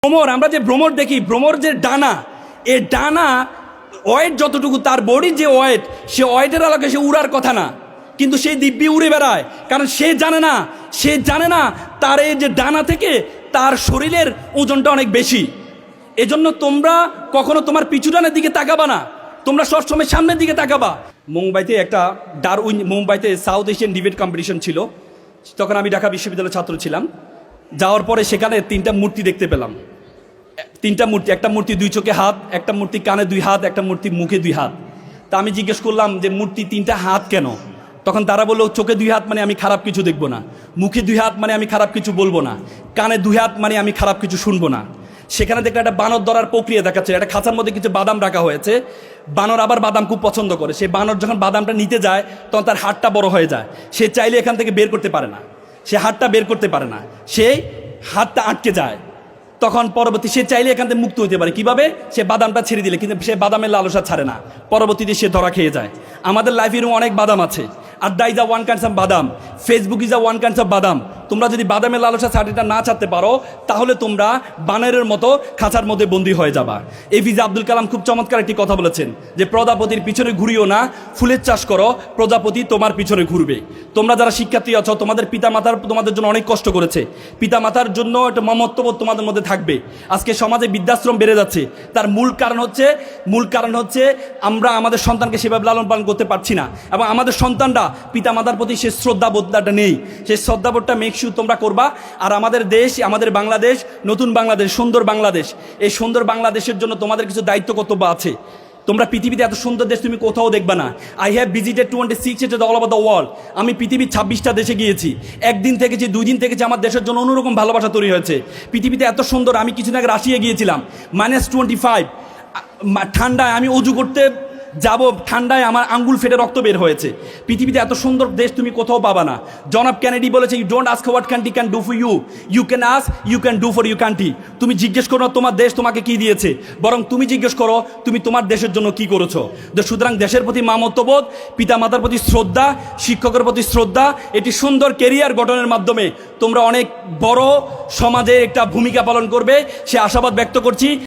ভ্রমর, আমরা যে ভ্রমর দেখি, ভ্রমর যে ডানা, এ ডানা ওয়েট যতটুকু, তার বডির যে ওয়েট, সে ওয়েটের আলোকে সে উড়ার কথা না, কিন্তু সেই দিব্যি উড়ে বেড়ায়। কারণ সে জানে না তার এই যে ডানা থেকে তার শরীরের ওজনটা অনেক বেশি। এজন্য তোমরা কখনো তোমার পিছু ডানের দিকে তাকাবা না, তোমরা সবসময় সামনের দিকে তাকাবা। মুম্বাইতে সাউথ এশিয়ান ডিবেট কম্পিটিশন ছিল, তখন আমি ঢাকা বিশ্ববিদ্যালয়ের ছাত্র ছিলাম। যাওয়ার পরে সেখানে 3টা মূর্তি দেখতে পেলাম। 3টা মূর্তি, একটা মূর্তি 2 চোখে হাত, একটা মূর্তি কানে 2 হাত, একটা মূর্তি মুখে 2 হাত। তা আমি জিজ্ঞেস করলাম যে মূর্তি 3টা হাত কেন? তখন তারা বললো চোখে 2 হাত মানে আমি খারাপ কিছু দেখবো না, মুখে 2 হাত মানে আমি খারাপ কিছু বলবো না, কানে 2 হাত মানে আমি খারাপ কিছু শুনবো না। সেখানে দেখলে একটা বানর ধরার প্রক্রিয়া দেখাচ্ছে, একটা খাঁচার মধ্যে কিছু বাদাম রাখা হয়েছে। বানর আবার বাদাম খুব পছন্দ করে, সেই বানর যখন বাদামটা নিতে যায় তখন তার হাতটা বড় হয়ে যায়, সে চাইলে এখান থেকে বের করতে পারে না, সে হাতটা বের করতে পারে না, সেই হাতটা আটকে যায়। তখন পরবর্তী সে চাইলে এখান থেকে মুক্ত হতে পারে কিভাবে? সে বাদামটা ছেড়ে দিলে, কিন্তু সে বাদামের লালসা ছাড়ে না, পরবর্তীতে সে ধরা খেয়ে যায়। আমাদের লাইফে এরকম অনেক বাদাম আছে। আড্ডা is a one kinds of বাদাম, Facebook is a one kinds of বাদাম। তোমরা যদি বাদামের লালসা ছাড়িটা না ছাড়তে পারো, তাহলে তোমরা বানরের মতো খাঁচার মধ্যে বন্দী হয়ে যাবা। এপিজে আব্দুল কালাম খুব চমৎকার একটি কথা বলেছেন যে প্রজাপতির পিছনে ঘুরিও না, ফুলের চাষ করো, প্রজাপতি তোমার পিছনে ঘুরবে। তোমরা যারা শিক্ষার্থী আছো, তোমাদের পিতামাতার তোমাদের জন্য অনেক কষ্ট করেছে, পিতামাতার জন্য একটা মমত্ববোধ তোমাদের মধ্যে থাকবে। আজকে সমাজে বৃদ্ধাশ্রম বেড়ে যাচ্ছে, তার মূল কারণ হচ্ছে আমরা আমাদের সন্তানকে সেভাবে লালন পালন করতে পারছি না, এবং আমাদের সন্তানরা পিতামাতার প্রতি সে শ্রদ্ধাবোধটা নেই। সেই শ্রদ্ধাবোধটা মেকশু তোমরা করবা। আর আমাদের দেশ, আমাদের বাংলাদেশ, নতুন বাংলাদেশ, সুন্দর বাংলাদেশ, এই সুন্দর বাংলাদেশের জন্য তোমাদের কিছু দায়িত্ব কর্তব্য আছে। তোমরা পৃথিবীতে এত সুন্দর দেশ তুমি কোথাও দেখবা না। I have visited 26 states all over the world. আমি পৃথিবীর 26টা দেশে গিয়েছি, একদিন থেকেছি, 2 দিন থেকেছি, আমার দেশের জন্য অন্যরকম ভালোবাসা তৈরি হয়েছে। পৃথিবীতে এত সুন্দর। আমি কিছুদিন আগে রাশিয়া গিয়েছিলাম, -25 ঠান্ডায় আমি অজু করতে যাব, ঠান্ডায় আমার আঙ্গুল ফেটে রক্ত বের হয়েছে। পৃথিবীতে এত সুন্দর দেশ তুমি কোথাও পাবা না। জন এফ কেনেডি বলেছে, you don't ask what country can do for you, you can ask you can do for you country. তুমি জিজ্ঞেস করো তোমার দেশ তোমাকে কি দিয়েছে, বরং তুমি জিজ্ঞেস করো তুমি তোমার দেশের জন্য কি করেছো। সুতরাং দেশের প্রতি মামত্ববোধ, পিতামাতার প্রতি শ্রদ্ধা, শিক্ষকের প্রতি শ্রদ্ধা, এটি সুন্দর কেরিয়ার গঠনের মাধ্যমে তোমরা অনেক বড় সমাজে একটা ভূমিকা পালন করবে, সে আশাবাদ ব্যক্ত করছি।